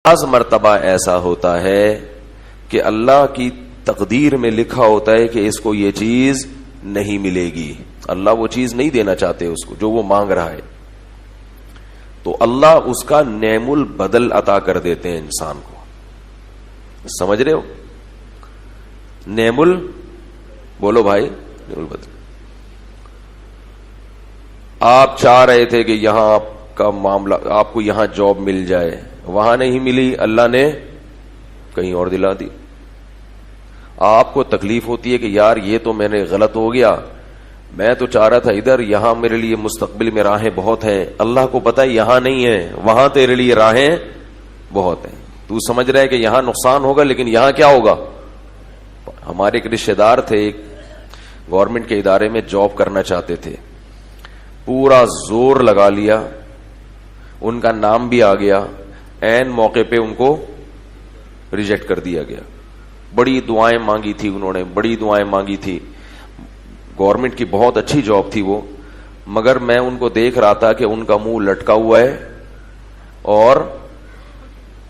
بعض مرتبہ ایسا ہوتا ہے کہ اللہ کی تقدیر میں لکھا ہوتا ہے کہ اس کو یہ چیز نہیں ملے گی، اللہ وہ چیز نہیں دینا چاہتے اس کو جو وہ مانگ رہا ہے، تو اللہ اس کا نعم البدل عطا کر دیتے ہیں انسان کو. سمجھ رہے ہو؟ بولو بھائی، نعم البدل. آپ چاہ رہے تھے کہ یہاں آپ کا معاملہ، آپ کو یہاں جاب مل جائے، وہاں نہیں ملی، اللہ نے کہیں اور دلا دی. آپ کو تکلیف ہوتی ہے کہ یار یہ تو میں نے غلط ہو گیا، میں تو چاہ رہا تھا ادھر، یہاں میرے لیے مستقبل میں راہیں بہت ہیں، اللہ کو پتا ہے یہاں نہیں ہے، وہاں تیرے لیے راہیں بہت ہیں. تو سمجھ رہا ہے کہ یہاں نقصان ہوگا لیکن یہاں کیا ہوگا. ہمارے ایک رشتہ دار تھے، ایک گورنمنٹ کے ادارے میں جاب کرنا چاہتے تھے، پورا زور لگا لیا، ان کا نام بھی آ گیا، عین موقع پہ ان کو ریجیکٹ کر دیا گیا. بڑی دعائیں مانگی تھی انہوں نے، بڑی دعائیں مانگی تھی، گورنمنٹ کی بہت اچھی جاب تھی وہ، مگر میں ان کو دیکھ رہا تھا کہ ان کا منہ لٹکا ہوا ہے اور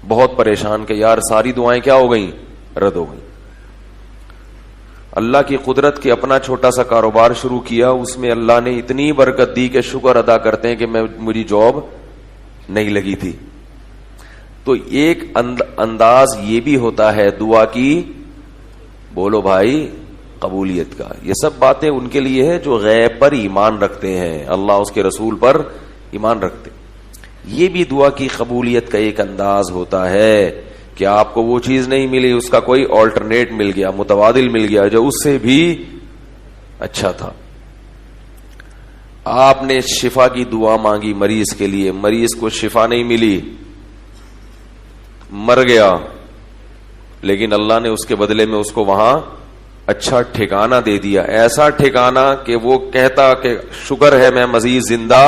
بہت پریشان کہ یار ساری دعائیں کیا ہو گئیں، رد ہو گئیں. اللہ کی قدرت کی اپنا چھوٹا سا کاروبار شروع کیا، اس میں اللہ نے اتنی برکت دی کہ شکر ادا کرتے ہیں کہ میری جاب نہیں لگی تھی. تو ایک انداز یہ بھی ہوتا ہے دعا کی، بولو بھائی، قبولیت کا. یہ سب باتیں ان کے لیے ہے جو غیب پر ایمان رکھتے ہیں، اللہ اس کے رسول پر ایمان رکھتے. یہ بھی دعا کی قبولیت کا ایک انداز ہوتا ہے کہ آپ کو وہ چیز نہیں ملی، اس کا کوئی آلٹرنیٹ مل گیا، متبادل مل گیا جو اس سے بھی اچھا تھا. آپ نے شفا کی دعا مانگی مریض کے لیے، مریض کو شفا نہیں ملی، مر گیا، لیکن اللہ نے اس کے بدلے میں اس کو وہاں اچھا ٹھکانہ دے دیا، ایسا ٹھکانہ کہ وہ کہتا کہ شکر ہے میں مزید زندہ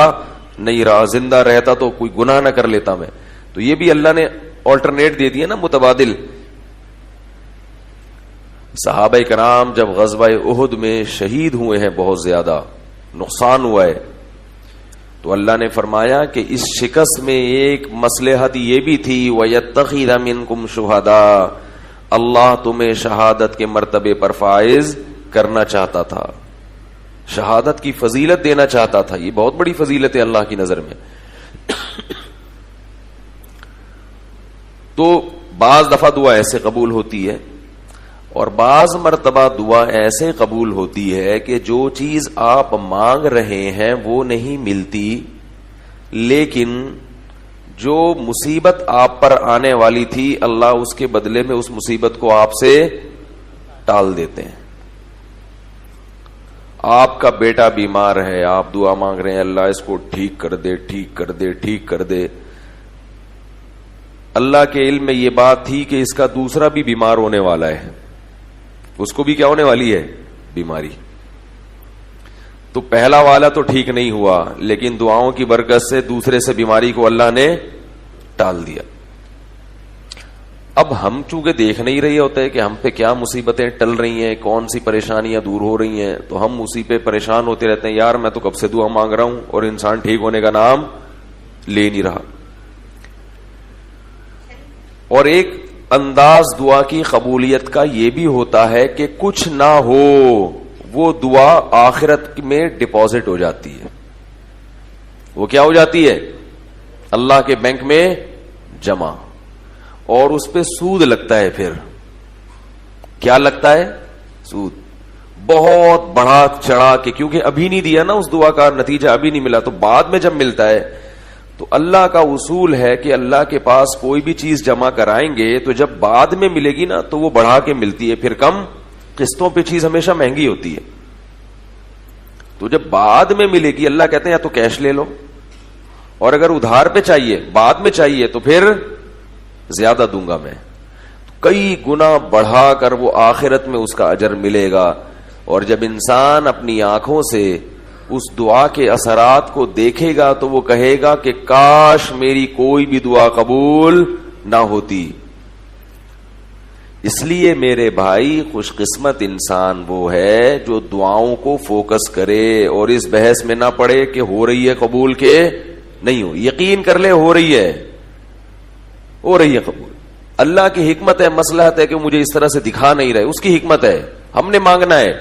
نہیں رہا، زندہ رہتا تو کوئی گناہ نہ کر لیتا میں. تو یہ بھی اللہ نے آلٹرنیٹ دے دیا نا، متبادل. صحابہ کرام جب غزوہ احد میں شہید ہوئے ہیں، بہت زیادہ نقصان ہوا ہے، تو اللہ نے فرمایا کہ اس شکست میں ایک مصلحت یہ بھی تھی، وَيَتَّخِذَ مِنْكُمْ شُهَدَاءَ، اللہ تمہیں شہادت کے مرتبے پر فائز کرنا چاہتا تھا، شہادت کی فضیلت دینا چاہتا تھا. یہ بہت بڑی فضیلت ہے اللہ کی نظر میں. تو بعض دفعہ دعا ایسے قبول ہوتی ہے اور بعض مرتبہ دعا ایسے قبول ہوتی ہے کہ جو چیز آپ مانگ رہے ہیں وہ نہیں ملتی، لیکن جو مصیبت آپ پر آنے والی تھی اللہ اس کے بدلے میں اس مصیبت کو آپ سے ٹال دیتے ہیں. آپ کا بیٹا بیمار ہے، آپ دعا مانگ رہے ہیں اللہ اس کو ٹھیک کر دے، ٹھیک کر دے، ٹھیک کر دے. اللہ کے علم میں یہ بات تھی کہ اس کا دوسرا بھی بیمار ہونے والا ہے، اس کو بھی کیا ہونے والی ہے، بیماری. تو پہلا والا تو ٹھیک نہیں ہوا، لیکن دعاؤں کی برکت سے دوسرے سے بیماری کو اللہ نے ٹال دیا. اب ہم چونکہ دیکھ نہیں رہے ہوتے کہ ہم پہ کیا مصیبتیں ٹل رہی ہیں، کون سی پریشانیاں دور ہو رہی ہیں، تو ہم اسی پہ پریشان ہوتے رہتے ہیں، یار میں تو کب سے دعا مانگ رہا ہوں اور انسان ٹھیک ہونے کا نام لے نہیں رہا. اور ایک انداز دعا کی قبولیت کا یہ بھی ہوتا ہے کہ کچھ نہ ہو، وہ دعا آخرت میں ڈپازٹ ہو جاتی ہے. وہ کیا ہو جاتی ہے، اللہ کے بینک میں جمع، اور اس پہ سود لگتا ہے. پھر کیا لگتا ہے، سود بہت بڑا چڑھا کے، کیونکہ ابھی نہیں دیا نا، اس دعا کا نتیجہ ابھی نہیں ملا، تو بعد میں جب ملتا ہے. تو اللہ کا اصول ہے کہ اللہ کے پاس کوئی بھی چیز جمع کرائیں گے تو جب بعد میں ملے گی نا تو وہ بڑھا کے ملتی ہے، پھر کم قسطوں پہ چیز ہمیشہ مہنگی ہوتی ہے. تو جب بعد میں ملے گی، اللہ کہتے ہیں یا تو کیش لے لو، اور اگر ادھار پہ چاہیے، بعد میں چاہیے، تو پھر زیادہ دوں گا میں. کئی گنا بڑھا کر وہ آخرت میں اس کا اجر ملے گا. اور جب انسان اپنی آنکھوں سے اس دعا کے اثرات کو دیکھے گا تو وہ کہے گا کہ کاش میری کوئی بھی دعا قبول نہ ہوتی. اس لیے میرے بھائی خوش قسمت انسان وہ ہے جو دعاؤں کو فوکس کرے اور اس بحث میں نہ پڑے کہ ہو رہی ہے قبول کے نہیں ہو. یقین کر لے ہو رہی ہے، ہو رہی ہے قبول. اللہ کی حکمت ہے, مصلحت ہے کہ مجھے اس طرح سے دکھا نہیں رہے, اس کی حکمت ہے, ہم نے مانگنا ہے.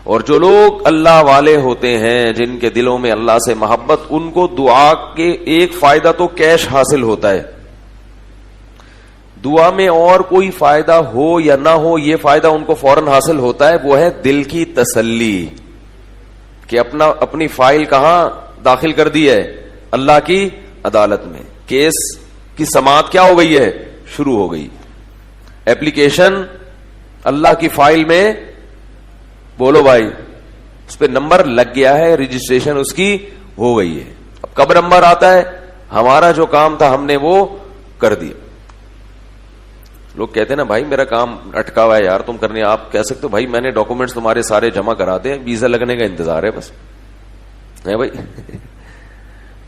اور جو لوگ اللہ والے ہوتے ہیں, جن کے دلوں میں اللہ سے محبت, ان کو دعا کے ایک فائدہ تو کیش حاصل ہوتا ہے. دعا میں اور کوئی فائدہ ہو یا نہ ہو, یہ فائدہ ان کو فوراً حاصل ہوتا ہے, وہ ہے دل کی تسلی کہ اپنی فائل کہاں داخل کر دی ہے, اللہ کی عدالت میں. کیس کی سماعت کیا ہو گئی ہے, شروع ہو گئی. ایپلیکیشن اللہ کی فائل میں, بولو بھائی, اس پہ نمبر لگ گیا ہے, رجسٹریشن اس کی ہو گئی ہے. اب کب نمبر آتا ہے, ہمارا جو کام تھا ہم نے وہ کر دیا. لوگ کہتے ہیں نا بھائی میرا کام اٹکا ہوا ہے یار, تم کرنے. آپ کہہ سکتے ہو بھائی میں نے ڈاکومنٹس تمہارے سارے جمع کرا دے, ویزا لگنے کا انتظار ہے بس, ہے بھائی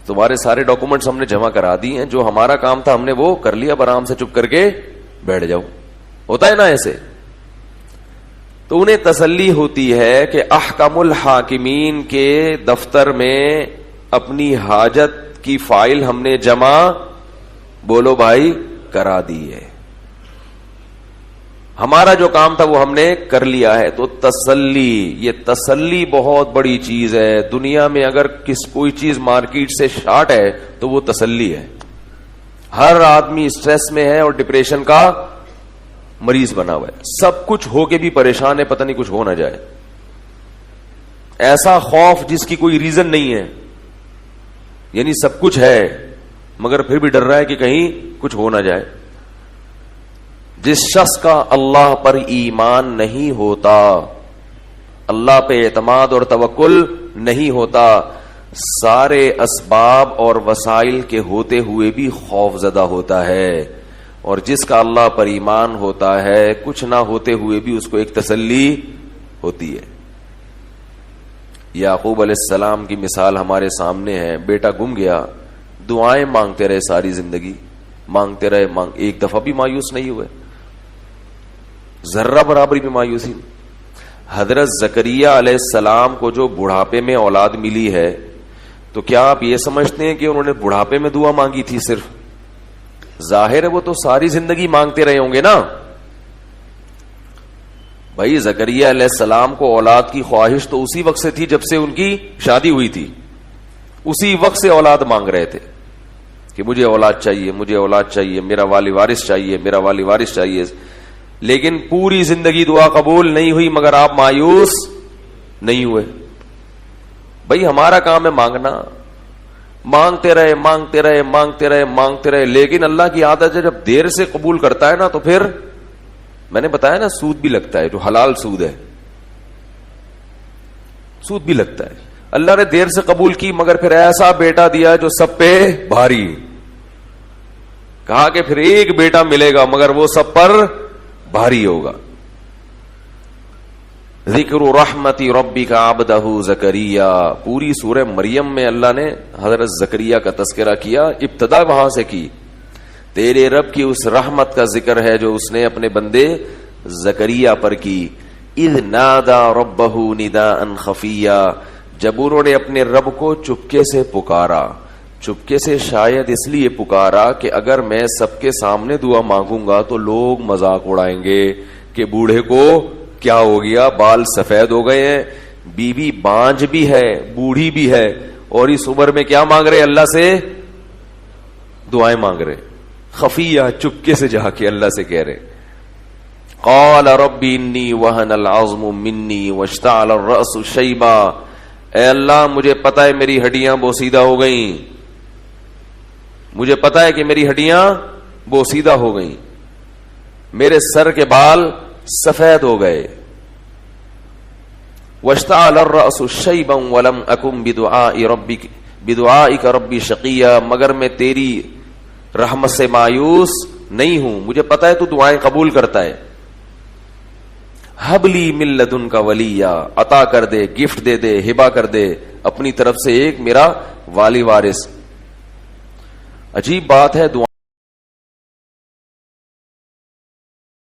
تمہارے سارے ڈاکومنٹس ہم نے جمع کرا دی ہیں, جو ہمارا کام تھا ہم نے وہ کر لیا, اب آرام سے چپ کر کے بیٹھ جاؤ. ہوتا ہے نا ایسے. تو انہیں تسلی ہوتی ہے کہ احکم الحاکمین کے دفتر میں اپنی حاجت کی فائل ہم نے جمع, بولو بھائی, کرا دی ہے. ہمارا جو کام تھا وہ ہم نے کر لیا ہے. تو تسلی, یہ تسلی بہت بڑی چیز ہے. دنیا میں اگر کوئی چیز مارکیٹ سے شارٹ ہے تو وہ تسلی ہے. ہر آدمی اسٹریس میں ہے اور ڈپریشن کا مریض بنا ہوا ہے. سب کچھ ہو کے بھی پریشان ہے, پتہ نہیں کچھ ہو نہ جائے. ایسا خوف جس کی کوئی ریزن نہیں ہے, یعنی سب کچھ ہے مگر پھر بھی ڈر رہا ہے کہ کہیں کچھ ہو نہ جائے. جس شخص کا اللہ پر ایمان نہیں ہوتا, اللہ پہ اعتماد اور توکل نہیں ہوتا, سارے اسباب اور وسائل کے ہوتے ہوئے بھی خوف زدہ ہوتا ہے. اور جس کا اللہ پر ایمان ہوتا ہے, کچھ نہ ہوتے ہوئے بھی اس کو ایک تسلی ہوتی ہے. یعقوب علیہ السلام کی مثال ہمارے سامنے ہے. بیٹا گم گیا, دعائیں مانگتے رہے ساری زندگی, مانگتے رہے, ایک دفعہ بھی مایوس نہیں ہوئے, ذرہ برابری بھی مایوسی. حضرت زکریا علیہ السلام کو جو بڑھاپے میں اولاد ملی ہے, تو کیا آپ یہ سمجھتے ہیں کہ انہوں نے بڑھاپے میں دعا مانگی تھی صرف؟ ظاہر ہے وہ تو ساری زندگی مانگتے رہے ہوں گے نا بھائی. زکریا علیہ السلام کو اولاد کی خواہش تو اسی وقت سے تھی جب سے ان کی شادی ہوئی تھی. اسی وقت سے اولاد مانگ رہے تھے کہ مجھے اولاد چاہیے, مجھے اولاد چاہیے, میرا والی وارث چاہیے, میرا والی وارث چاہیے. لیکن پوری زندگی دعا قبول نہیں ہوئی, مگر آپ مایوس نہیں ہوئے. بھائی ہمارا کام ہے مانگنا, مانگتے رہے مانگتے رہے مانگتے رہے مانگتے رہے. لیکن اللہ کی عادت ہے جب دیر سے قبول کرتا ہے نا, تو پھر میں نے بتایا نا سود بھی لگتا ہے, جو حلال سود ہے سود بھی لگتا ہے. اللہ نے دیر سے قبول کی, مگر پھر ایسا بیٹا دیا جو سب پہ بھاری. کہا کہ پھر ایک بیٹا ملے گا مگر وہ سب پر بھاری ہوگا. ذکر رحمت ربک عبدہ زکریا, پوری سورہ مریم میں اللہ نے حضرت زکریا کا تذکرہ کیا, ابتدا وہاں سے کی. تیرے رب کی اس رحمت کا ذکر ہے جو اس نے اپنے بندے زکریا پر کی. اذ نادا ربہ نداء خفیا, جب انہوں نے اپنے رب کو چپکے سے پکارا. چپکے سے شاید اس لیے پکارا کہ اگر میں سب کے سامنے دعا مانگوں گا تو لوگ مذاق اڑائیں گے کہ بوڑھے کو کیا ہو گیا, بال سفید ہو گئے ہیں, بیوی بانج بھی ہے, بوڑھی بھی ہے, اور اس عمر میں کیا مانگ رہے, اللہ سے دعائیں مانگ رہے. خفیہ, چپکے سے جا کے اللہ سے کہہ رہے. قال رب انی وہن العظم منی واشتعل الرأس شیبا, اے اللہ مجھے پتا ہے میری ہڈیاں بوسیدہ ہو گئیں, مجھے پتا ہے کہ میری ہڈیاں بوسیدہ ہو گئیں, میرے سر کے بال سفید ہو گئے. واشتعل الرأس شیبا ولم اکن بدعائک ربی شقیا, مگر میں تیری رحمت سے مایوس نہیں ہوں, مجھے پتا ہے تو دعائیں قبول کرتا ہے. حبلی من لدنک ولیا, عطا کر دے, گفٹ دے دے, ہبہ کر دے اپنی طرف سے ایک میرا والی وارث. عجیب بات ہے, دعا